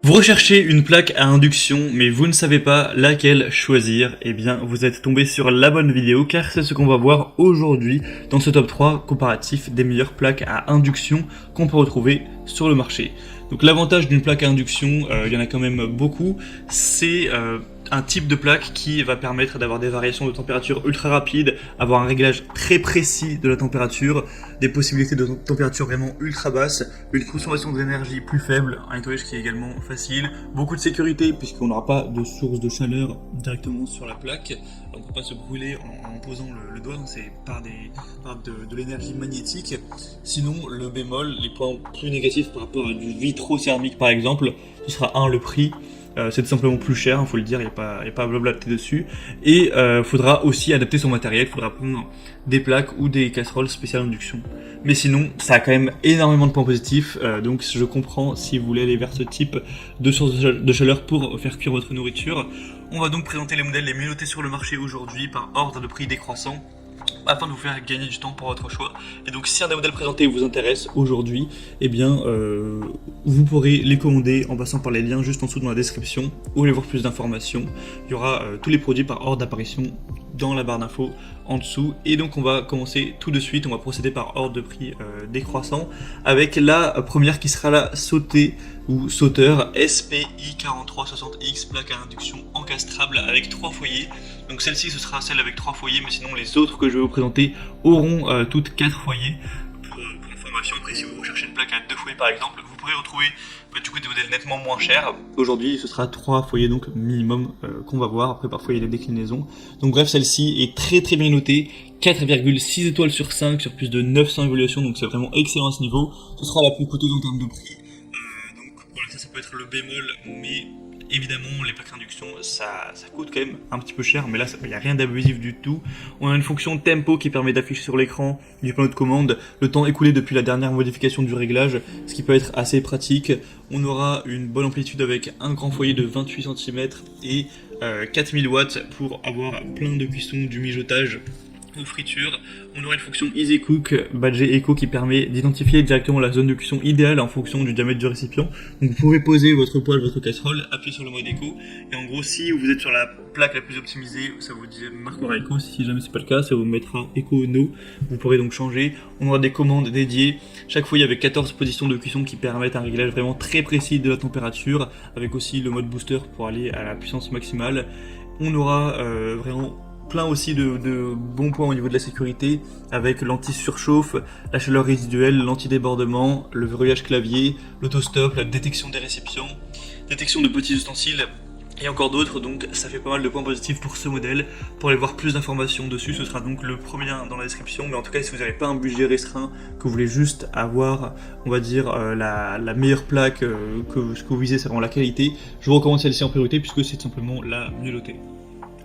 Vous recherchez une plaque à induction, mais vous ne savez pas laquelle choisir. Eh bien, vous êtes tombé sur la bonne vidéo, car c'est ce qu'on va voir aujourd'hui dans ce top 3 comparatif des meilleures plaques à induction qu'on peut retrouver sur le marché. Donc l'avantage d'une plaque à induction, il y en a quand même beaucoup, c'est un type de plaque qui va permettre d'avoir des variations de température ultra rapides, avoir un réglage très précis de la température, des possibilités de température vraiment ultra basse, une consommation d'énergie plus faible, un nettoyage qui est également facile, beaucoup de sécurité puisqu'on n'aura pas de source de chaleur directement sur la plaque, on ne peut pas se brûler en posant le doigt, c'est par de l'énergie magnétique. Sinon, le bémol, les points plus négatifs par rapport à du vitrocéramique par exemple, ce sera le prix. C'est tout simplement plus cher, il faut le dire, il n'y a pas à blablater dessus. Et faudra aussi adapter son matériel, il faudra prendre des plaques ou des casseroles spéciales induction. Mais sinon, ça a quand même énormément de points positifs, donc je comprends si vous voulez aller vers ce type de source de chaleur pour faire cuire votre nourriture. On va donc présenter les modèles les mieux notés sur le marché aujourd'hui par ordre de prix décroissant, afin de vous faire gagner du temps pour votre choix. Et donc si un des modèles présentés vous intéresse aujourd'hui, eh bien vous pourrez les commander en passant par les liens juste en dessous dans la description ou aller voir plus d'informations. Il y aura tous les produits par ordre d'apparition dans la barre d'infos en dessous. Et donc on va commencer tout de suite, on va procéder par ordre de prix décroissant avec la première qui sera la sautée ou sauteur SPI 4360X, plaque à induction encastrable avec 3 foyers. Donc celle-ci ce sera celle avec 3 foyers, mais sinon les autres que je vais vous présenter auront toutes 4 foyers. Pour information, après si vous recherchez une plaque à 2 foyers par exemple, vous pourrez retrouver du coup des modèles nettement moins chers. Aujourd'hui ce sera 3 foyers donc minimum qu'on va voir, après parfois il y a des déclinaisons. Donc bref, celle-ci est très très bien notée, 4,6 étoiles sur 5 sur plus de 900 évaluations, donc c'est vraiment excellent à ce niveau. Ce sera la plus coûteuse en termes de prix. Donc voilà, ça peut être le bémol, mais évidemment, les plaques d'induction, ça coûte quand même un petit peu cher, mais là, il n'y a rien d'abusif du tout. On a une fonction tempo qui permet d'afficher sur l'écran du panneau de commande le temps écoulé depuis la dernière modification du réglage, ce qui peut être assez pratique. On aura une bonne amplitude avec un grand foyer de 28 cm et 4000 watts pour avoir plein de cuisson, du mijotage aux fritures. On aura une fonction Easy Cook badgée Eco qui permet d'identifier directement la zone de cuisson idéale en fonction du diamètre du récipient. Donc vous pouvez poser votre poêle, votre casserole, appuyer sur le mode Eco, et en gros si vous êtes sur la plaque la plus optimisée, ça vous marquera Eco. Si jamais c'est pas le cas, ça vous mettra Eco No. Vous pourrez donc changer. On aura des commandes dédiées, chaque foyer avec 14 positions de cuisson qui permettent un réglage vraiment très précis de la température, avec aussi le mode booster pour aller à la puissance maximale. On aura vraiment plein aussi de bons points au niveau de la sécurité, avec l'anti-surchauffe, la chaleur résiduelle, l'anti-débordement, le verrouillage clavier, l'autostop, la détection des récipients, détection de petits ustensiles et encore d'autres. Donc ça fait pas mal de points positifs pour ce modèle. Pour aller voir plus d'informations dessus, ce sera donc le premier lien dans la description. Mais en tout cas, si vous n'avez pas un budget restreint, que vous voulez juste avoir, on va dire, la meilleure plaque, ce que vous visez, c'est vraiment la qualité, je vous recommande celle-ci en priorité puisque c'est tout simplement la mieux notée.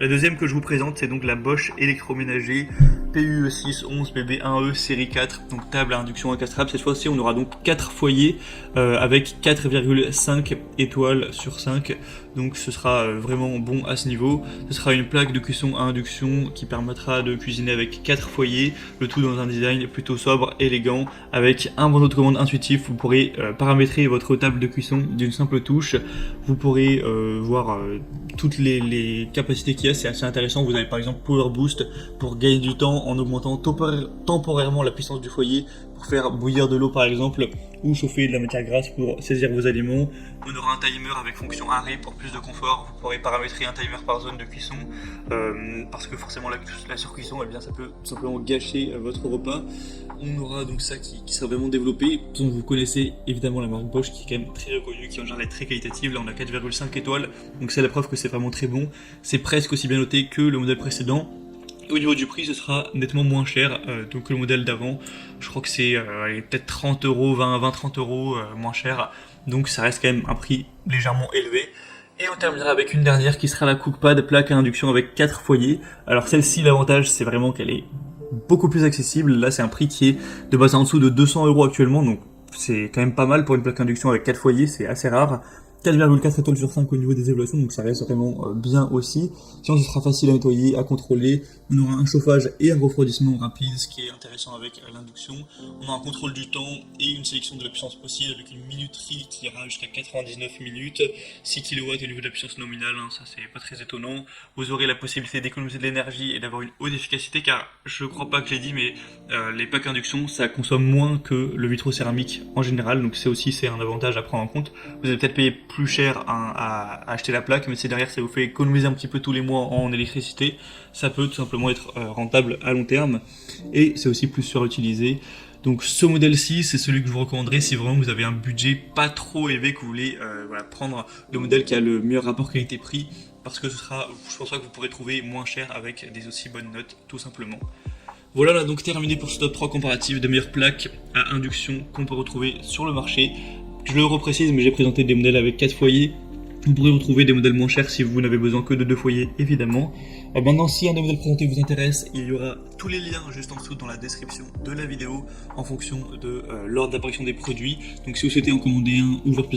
La deuxième que je vous présente, c'est donc la Bosch électroménager PUE611BB1E série 4, donc table à induction encastrable. Cette fois-ci, on aura donc 4 foyers avec 4,5 étoiles sur 5. Donc ce sera vraiment bon à ce niveau. Ce sera une plaque de cuisson à induction qui permettra de cuisiner avec 4 foyers, le tout dans un design plutôt sobre, élégant, avec un bandeau de commande intuitif. Vous pourrez paramétrer votre table de cuisson d'une simple touche. Vous pourrez voir toutes les capacités qu'il y a, c'est assez intéressant. Vous avez par exemple Power Boost pour gagner du temps en augmentant temporairement la puissance du foyer pour faire bouillir de l'eau par exemple, ou chauffer de la matière grasse pour saisir vos aliments. On aura un timer avec fonction arrêt pour plus de confort. Vous pourrez paramétrer un timer par zone de cuisson parce que forcément la surcuisson, eh bien, ça peut tout simplement gâcher votre repas. On aura donc ça qui sera vraiment développé. Donc vous connaissez évidemment la marque Bosch qui est quand même très reconnue, qui en général est très qualitative. Là on a 4,5 étoiles, donc c'est la preuve que c'est vraiment très bon. C'est presque aussi bien noté que le modèle précédent. Au niveau du prix, ce sera nettement moins cher donc que le modèle d'avant. Je crois que c'est peut-être 30 euros, 20-30 euros moins cher. Donc ça reste quand même un prix légèrement élevé. Et on terminera avec une dernière qui sera la Cookpad plaque à induction avec 4 foyers. Alors celle-ci, l'avantage c'est vraiment qu'elle est beaucoup plus accessible. Là c'est un prix qui est de base en dessous de 200 euros actuellement. Donc c'est quand même pas mal pour une plaque à induction avec 4 foyers, c'est assez rare. 4,4 étoiles sur 5 au niveau des évaluations, donc ça reste vraiment bien aussi. Sinon, ce sera facile à nettoyer, à contrôler. On aura un chauffage et un refroidissement rapide, ce qui est intéressant avec l'induction. On a un contrôle du temps et une sélection de la puissance possible avec une minuterie qui ira jusqu'à 99 minutes, 6 kW au niveau de la puissance nominale, hein, ça c'est pas très étonnant. Vous aurez la possibilité d'économiser de l'énergie et d'avoir une haute efficacité, car je crois pas que je l'ai dit, mais les packs induction, ça consomme moins que le vitrocéramique en général, donc c'est un avantage à prendre en compte. Vous allez peut-être payer plus cher à acheter la plaque, mais si derrière ça vous fait économiser un petit peu tous les mois en électricité, ça peut tout simplement être rentable à long terme, et c'est aussi plus surutilisé. Donc ce modèle-ci, c'est celui que je vous recommanderais si vraiment vous avez un budget pas trop élevé, que vous voulez prendre le modèle qui a le meilleur rapport qualité-prix, parce que je pense pas que vous pourrez trouver moins cher avec des aussi bonnes notes, tout simplement. Voilà, là donc terminé pour ce top 3 comparatif des meilleures plaques à induction qu'on peut retrouver sur le marché. Je le reprécise, mais j'ai présenté des modèles avec 4 foyers. Vous pourrez retrouver des modèles moins chers si vous n'avez besoin que de 2 foyers, évidemment. Maintenant, si un des modèles présentés vous intéresse, il y aura tous les liens juste en dessous dans la description de la vidéo en fonction de l'ordre d'apparition des produits. Donc si vous souhaitez en commander un ou voir plus